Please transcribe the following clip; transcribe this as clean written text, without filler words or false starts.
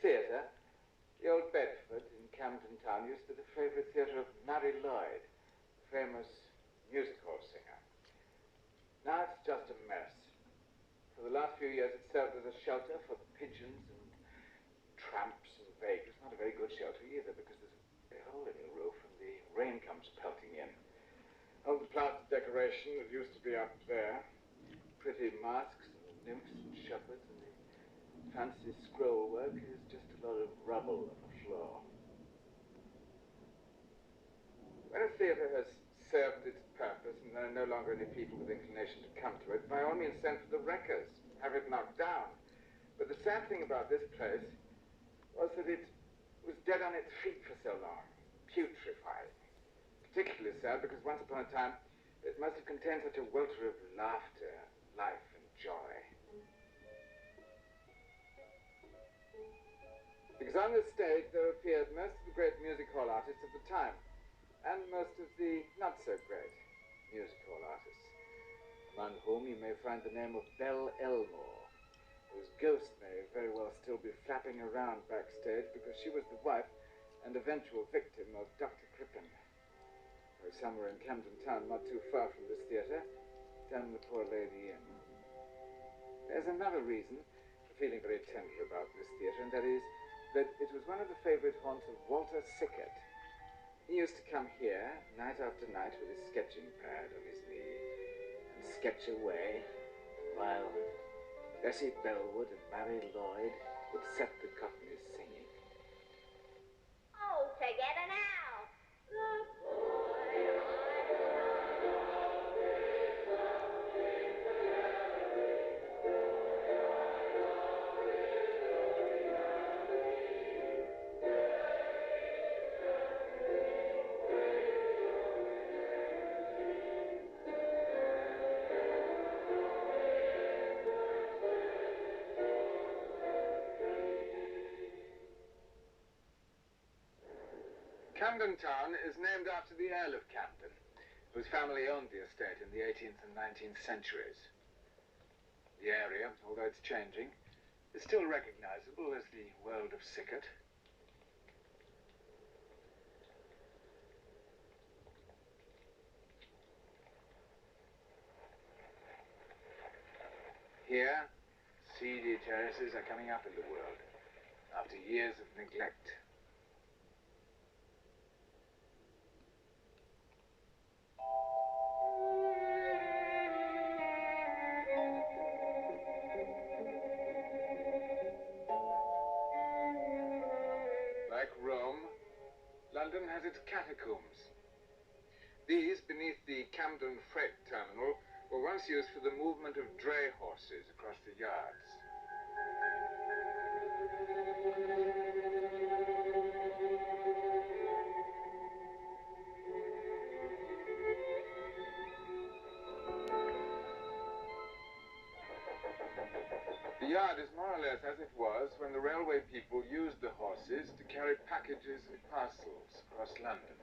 theatre, the Old Bedford in Camden Town, used to be the favourite theatre of Mary Lloyd, the famous music hall singer. Now it's just a mess. For the last few years it served as a shelter for pigeons and tramps and vagrants. Not a very good shelter either, because there's a hole in the roof and the rain comes pelting in. All the plaster decoration that used to be up there, pretty masks and nymphs and shepherds and the fancy scroll work, is just a lot of rubble on the floor. When a theatre has served its purpose and there are no longer any people with inclination to come to it, by all means send for the wreckers, have it knocked down. But the sad thing about this place was that it was dead on its feet for so long, putrefied. Particularly sad because once upon a time it must have contained such a welter of laughter, life and joy. Because on the stage there appeared most of the great music hall artists of the time, and most of the not-so-great music hall artists, among whom you may find the name of Belle Elmore, whose ghost may very well still be flapping around backstage because she was the wife and eventual victim of Dr. Crippen, who was somewhere in Camden Town, not too far from this theatre, done the poor lady in. There's another reason for feeling very tender about this theatre, and that is that it was one of the favourite haunts of Walter Sickert. He used to come here night after night with his sketching pad on his knee and sketch away while Bessie Bellwood and Mary Lloyd would set the cockneys singing. Oh, together now! Camden Town is named after the Earl of Camden, whose family owned the estate in the 18th and 19th centuries. The area, although it's changing, is still recognizable as the world of Sickert. Here, seedy terraces are coming up in the world after years of neglect. Like Rome, London has its catacombs. These, beneath the Camden Freight Terminal, were once used for the movement of dray horses across the yards. The yard is more or less as it was when the railway people used the horses to carry packages and parcels across London.